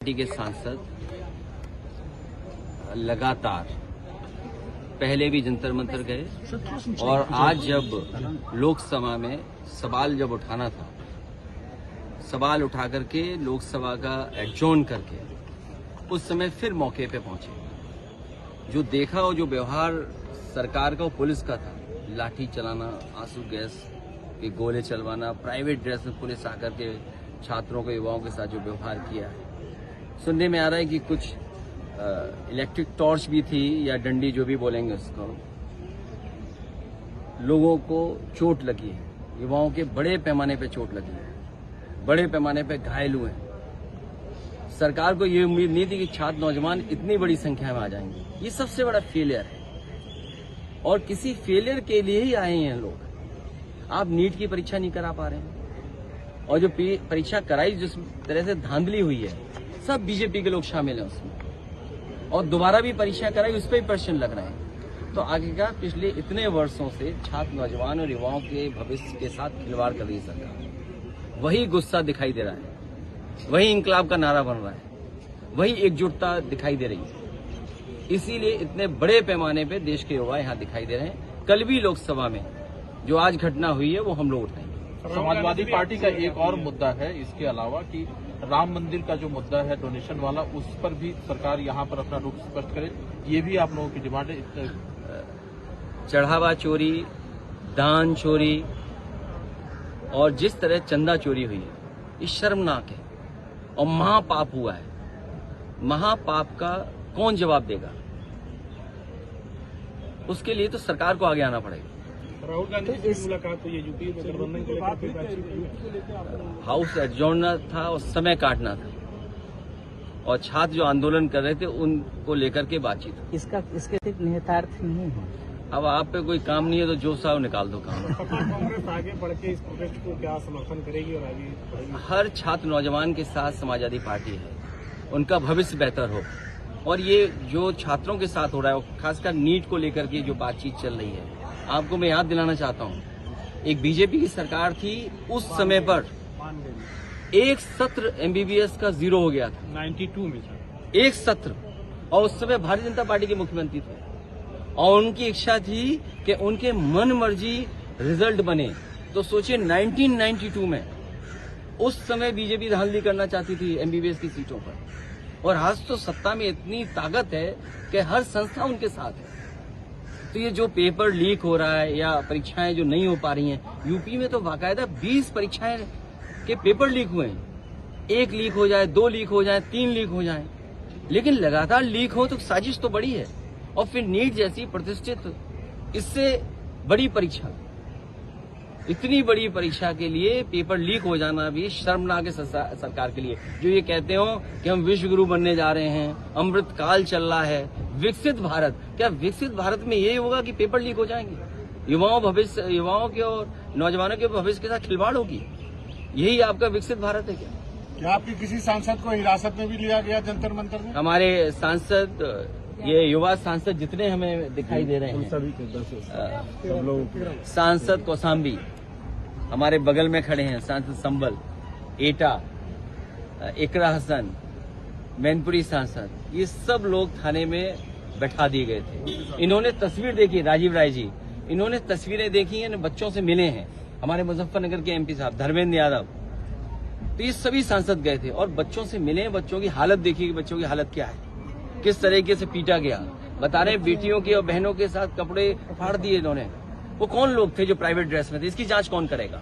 Party के सांसद लगातार पहले भी जंतर मंतर गए और आज जब लोकसभा में सवाल जब उठाना था, सवाल उठा करके लोकसभा का एडजॉर्न करके उस समय फिर मौके पे पहुंचे। जो देखा और जो व्यवहार सरकार का और पुलिस का था, लाठी चलाना, आंसू गैस के गोले चलवाना, प्राइवेट ड्रेस में पुलिस आकर के छात्रों को, युवाओं के साथ जो व्यवहार किया है, सुनने में आ रहा है कि कुछ इलेक्ट्रिक टॉर्च भी थी या डंडी, जो भी बोलेंगे उसको। लोगों को चोट लगी है, युवाओं के बड़े पैमाने पे चोट लगी है, बड़े पैमाने पे घायल हुए हैं। सरकार को ये उम्मीद नहीं थी कि छात्र नौजवान इतनी बड़ी संख्या में आ जाएंगे। ये सबसे बड़ा फेलियर है और किसी फेलियर के लिए ही आए हैं लोग। आप नीट की परीक्षा नहीं करा पा रहे हैं और जो परीक्षा कराई, जिस तरह से धांधली हुई है, सब बीजेपी के लोग शामिल हैं उसमें, और दोबारा भी परीक्षा कराई, उस पर भी प्रश्न लग रहे हैं। तो आगे का पिछले इतने वर्षों से छात्र, नौजवान और युवाओं के भविष्य के साथ खिलवाड़ कर रही है सरकार। वही गुस्सा दिखाई दे रहा है, वही इंकलाब का नारा बन रहा है, वही एकजुटता दिखाई दे रही है। इसीलिए इतने बड़े पैमाने पे देश के युवा यहाँ दिखाई दे रहे हैं। कल भी लोकसभा में जो आज घटना हुई है वो हम लोग उठाएंगे। समाजवादी पार्टी का एक और मुद्दा है इसके अलावा कि राम मंदिर का जो मुद्दा है डोनेशन वाला, उस पर भी सरकार यहाँ पर अपना रुख स्पष्ट करे, ये भी आप लोगों की डिमांड है। चढ़ावा चोरी, दान चोरी और जिस तरह चंदा चोरी हुई है, ये शर्मनाक है और महापाप हुआ है। महापाप का कौन जवाब देगा? उसके लिए तो सरकार को आगे आना पड़ेगा। राहुल गांधी से मुलाकात हुई है, यूपी में गठबंधन को लेकर हाउस एडजॉर्न था और समय काटना था, और छात्र जो आंदोलन कर रहे थे उनको लेकर के बातचीत। इसके निहितार्थ नहीं है। अब आप पे कोई काम नहीं है तो जो साहब निकाल दो काम। कांग्रेस आगे बढ़ के इस प्रोटेस्ट को क्या समर्थन करेगी और आगे बढ़ेगी? हर छात्र नौजवान के साथ समाजवादी पार्टी है, उनका भविष्य बेहतर हो। और ये जो छात्रों के साथ हो रहा है, खासकर नीट को लेकर के जो बातचीत चल रही है, आपको मैं याद दिलाना चाहता हूं, एक बीजेपी की सरकार थी, उस समय पर एक सत्र एमबीबीएस का 0 हो गया था 92 में एक सत्र, और उस समय भारतीय जनता पार्टी के मुख्यमंत्री थे और उनकी इच्छा थी कि उनके मन मर्जी रिजल्ट बने। तो सोचिए 1992 में उस समय बीजेपी धांधली करना चाहती थी एमबीबीएस की सीटों पर, और आज तो सत्ता में इतनी ताकत है कि हर संस्था उनके साथ है। तो ये जो पेपर लीक हो रहा है या परीक्षाएं जो नहीं हो पा रही हैं, यूपी में तो बाकायदा 20 परीक्षाएं के पेपर लीक हुए हैं। 1 लीक हो जाए, 2 लीक हो जाए, 3 लीक हो जाए, लेकिन लगातार लीक हो तो साजिश तो बड़ी है। और फिर नीट जैसी प्रतिष्ठित, इससे बड़ी परीक्षा, इतनी बड़ी परीक्षा के लिए पेपर लीक हो जाना भी शर्मनाक है सरकार के लिए। जो ये कहते हो कि हम विश्व गुरु बनने जा रहे हैं, अमृत काल चल रहा है, विकसित भारत, क्या विकसित भारत में ये होगा कि पेपर लीक हो जाएंगे? युवाओं के और नौजवानों के भविष्य के साथ खिलवाड़ होगी? यही आपका विकसित भारत है क्या? आपके किसी सांसद को हिरासत में भी लिया गया जंतर मंतर में? हमारे सांसद, ये युवा सांसद जितने हमें दिखाई दे रहे हैं, सांसद कौसाम्बी हमारे बगल में खड़े हैं, सांसद संबल, एटा, इकरा हसन, मैनपुरी सांसद, ये सब लोग थाने में बैठा दिए गए थे। इन्होंने तस्वीर देखी, राजीव राय जी, इन्होंने तस्वीरें देखी हैं, बच्चों से मिले हैं। हमारे मुजफ्फरनगर के एमपी साहब धर्मेंद्र यादव, तो ये सभी सांसद गए थे और बच्चों से मिले, बच्चों की हालत देखी कि बच्चों की हालत क्या है, किस तरीके से पीटा गया। बता रहे बेटियों के और बहनों के साथ कपड़े फाड़ दिए इन्होंने। वो कौन लोग थे जो प्राइवेट ड्रेस में थे? इसकी जांच कौन करेगा?